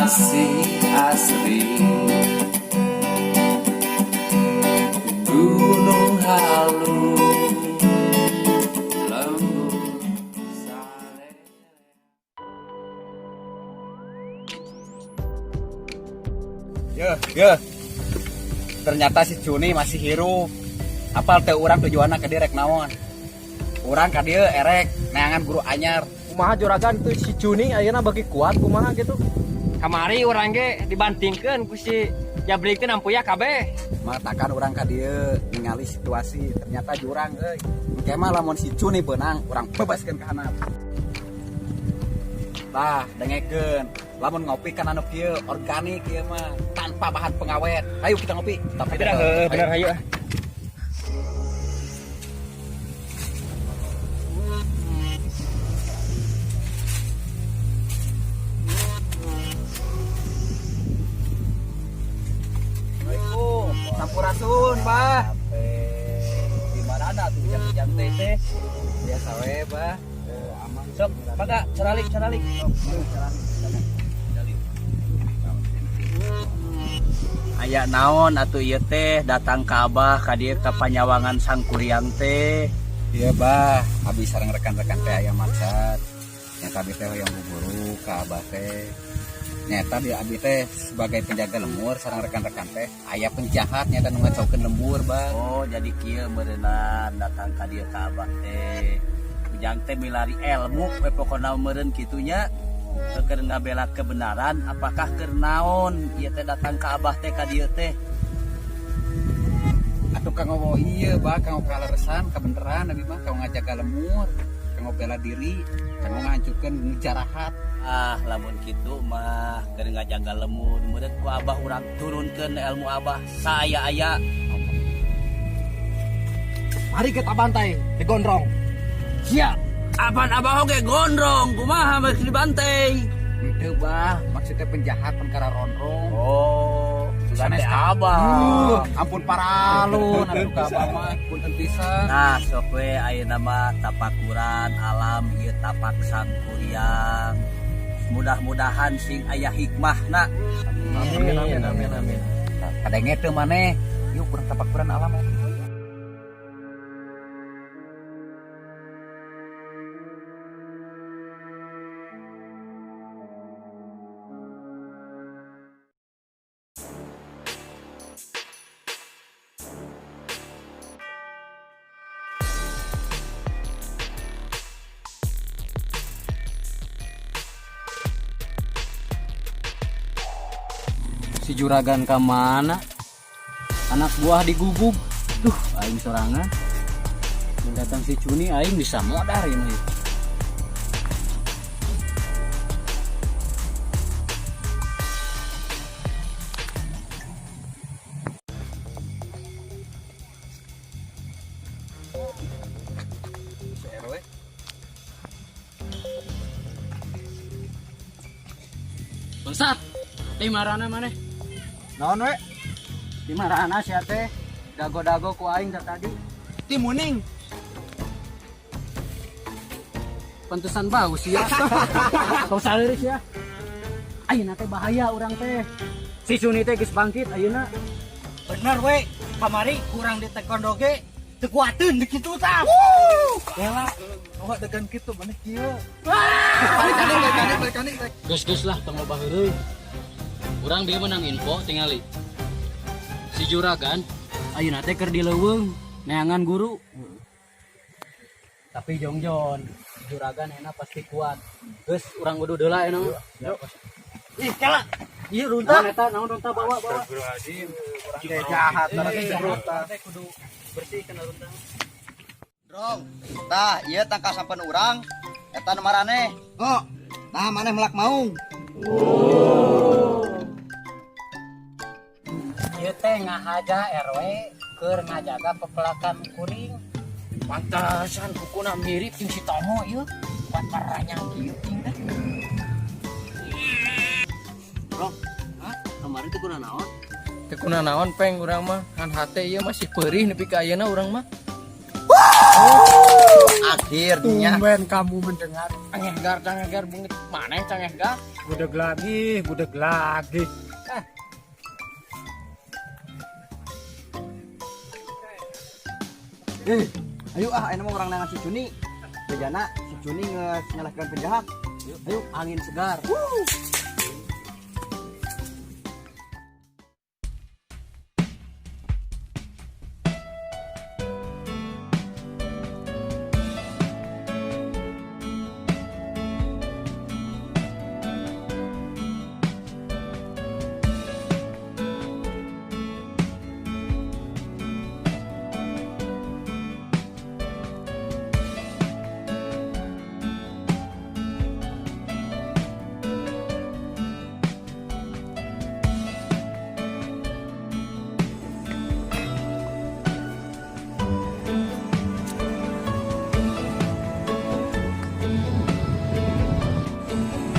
masih asri. Gunung Halu lembut sare. Ya, ternyata si Juni masih hirup. Apal teh urang tujuanna ke direk naon? Urang ka dieu erek neangan guru anyar. Kumaha juragan tuh si Juni ayeuna bagi kuat kumaha gitu. Kamari orang ge dibandingkeun ku si Jablikeun ampuya kabeh. Matakan urang ka dieu ningali situasi ternyata jurang euy. Engke mah lamun si Juni beunang urang bebaskeun ka handap. Tah, dengekeun. Lamun ngopi kan anu kieu organik kieu mah tanpa bahan pengawet. Ayo kita ngopi. Tapi Bener hayu. Assalamualaikum. Sampurasun, Bah. Di mana tuh jam-jam teh? Biasa we, Bah. Aman. Sok, mangga ceralik. Aya naon atuh ieu teh datang ka Abah ka dieu ka Panyawangan Sang Kuryang teh. Ieu Bah, abi sareng rekan-rekan teh aya maksud. Nyata abi teh hoyong guru ka Abah teh. Nyata di abi teh sebagai penjaga lemur sareng rekan-rekan teh aya penjahat nyata nu ngacokeun lembur, Bah. Oh, jadi kieu meureunna datang ka dieu ka Abah teh. Ujang teh milari ilmu we pokona meureun kitu nya. Keur ngabela kebenaran apakah keur naon ieu teh datang ka Abah teh ka dieu teh. Atuh kanggo ieu Bah kanggo kaleresan kebenaran abi mah kanggo ngajaga lemur, kanggo bela diri, kanggo ngahancurkeun jarahat. Ah, lamun kitu mah keur ngajaga lemur, meureun ku Abah urang turunkeun ilmu Abah saaya-aya. Mari kita bantai digondrong. Sia, apaan Abah oge gondrong, kumaha mesti dibantai? Itu Bah, maksudnya penjahat perkara ronrong. Oh, sanes Abah. Ampun paralun, atuh ka Abah mah punten pisan. Nah, sok we ayeuna mah tapakuran alam ieu tapak Sang Kuryang. Mudah-mudahan sing aya hikmahna. Amin. Kadenge teu maneh, yuk kurang tapakuran alam. Si juragan ka mana? Anak buah digugug. Duh, aing sorangan. Mendatang si Cuni aing bisa modar ini. Bangsat. Teh marana maneh? Naon we? Di marana sia teh? Dago-dago ku aing dari tadi. Ti muning. Pantesan bau sia. Kau saliris ya. Ayeuna teh bahaya urang teh. Si Cuni teh geus bangkit ayeuna. Bener we. Kamari kurang di taekwondo ge teu kuateun di kitu tah. Bela. Oh degan kitu maneh kieu. Balik kanik. Geus lah tong loba heureui. Urang dia menang info tingali. Si juragan ayeuna teh keur dileuweung neangan guru. Tapi jongjon, juragan enak pasti kuat. Geus urang kudu deula enak. Ih, kala. Ieu runta. Naon runta bawa. Astagfirullahaladzim. Urang ge jahat teh runta. Kudu bersih kana runta. Drong, tah ieu tangka sampeun urang eta nu maraneh. Oh, tah maneh melak maung. Ieu teh ngahaja RW keur ngajaga pepelakan kuring. Pantasan kukuna mirip jeung si Tomo ieu. Pantaranya kieu ting teh. Bro, kemarin teh kuna naon? Teu kuna naon peng urang mah kan hate ieu masih peurih nepi ka ayeuna urang mah. Akhirnya Tumben kamu mendengar. Cangehgar bungit maneh cangehgar. budeg lagi, budeg lagi. Ayo ayo mah orang nangan si Cuni. Bejana si Cuni nyalahkan penjahat. Ayo angin segar.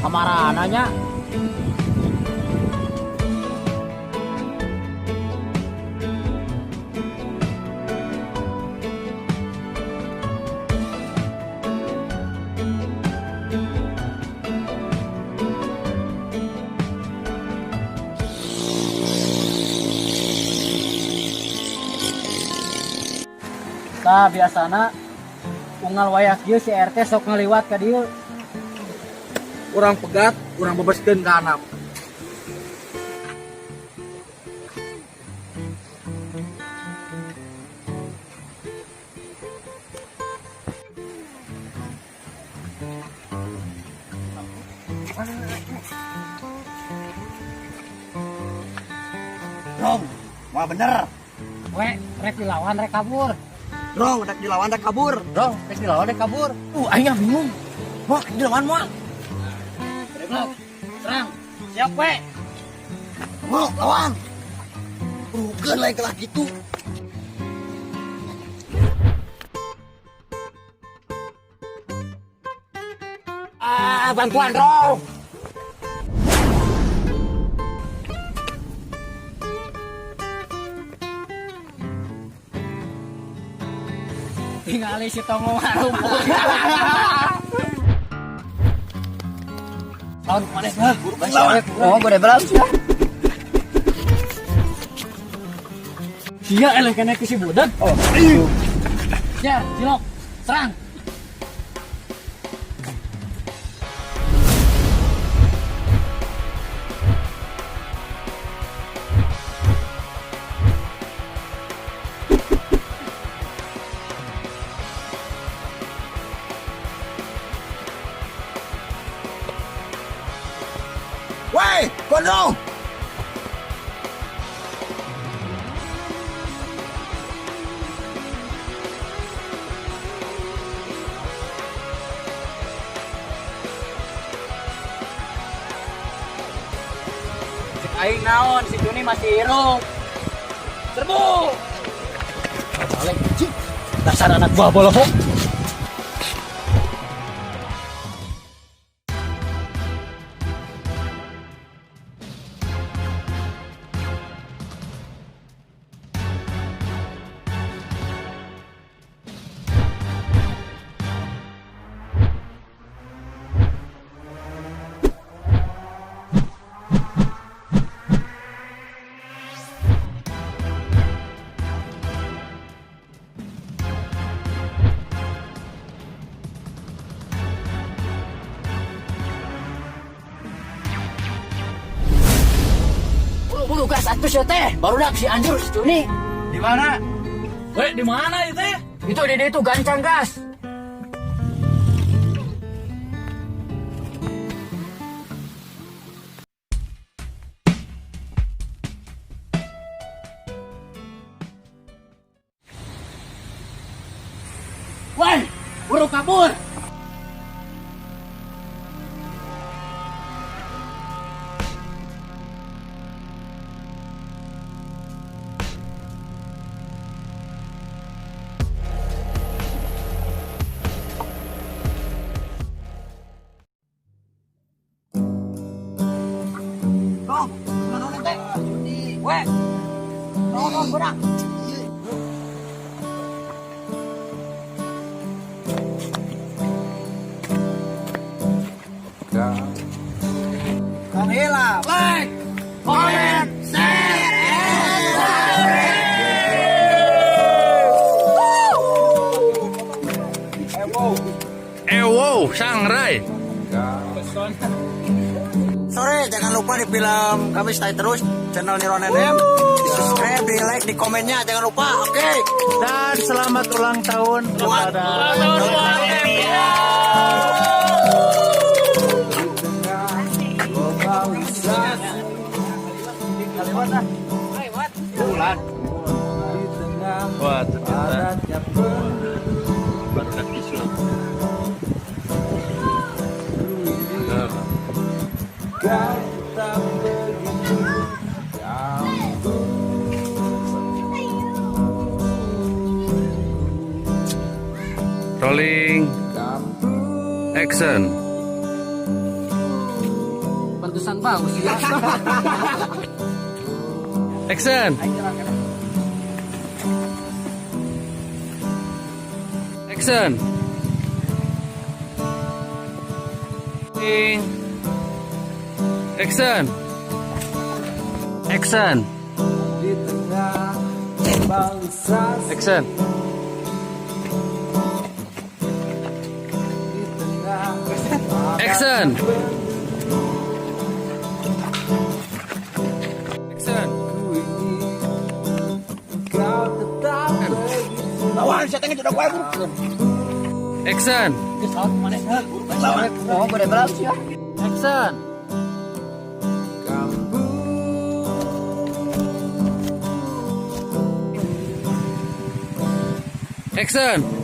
Kamarananya tah biasana unggal wayak ieu si RT sok ngaliwat ka dieu. Urang pegat, urang bebeskeun ka anak. Drong, mau bener. We, rek dilawan rek kabur. Drong, udah dilawan udah kabur. Dong, rek dilawan rek kabur. Aing bingung. Wah, dilawan moal. Serang. Siap, we. Mau lawan. Rugen lain kelah gitu. Bantuan, Dong. Tinggali si Tongo ngarumpul. Lawan kemana sih? Oh, boleh belam. Dia eleh kena ke si budak. Oh. Ya, Cilok. Serang. Woi, gondrong. Aing naon, si Juni masih hirup. Serbu. Balik, dasar anak buah bolohok. Bulu gas atuh si teh, baru dak si anjur si Juni. Di mana? Weh, di mana itu ya? Itu di itu gancang gas. Woi, buru kabur. Weh, tolong budak. Kong hila. Like, comment, share. Ewo, sangrai. Sore, jangan lupa di film kami stay terus channel Niron NM. Di subscribe, di like, di komennya jangan lupa. Oke. Dan selamat ulang tahun kepada Wah, ternyata baru dah tisu. Rolling. Action. Pantesan bagus ya. Action. Action. Action. Action. Action. Action. Action. Lawan, saya tengah jodoh gue. Action. Oh, boleh balas ya. Action. Action.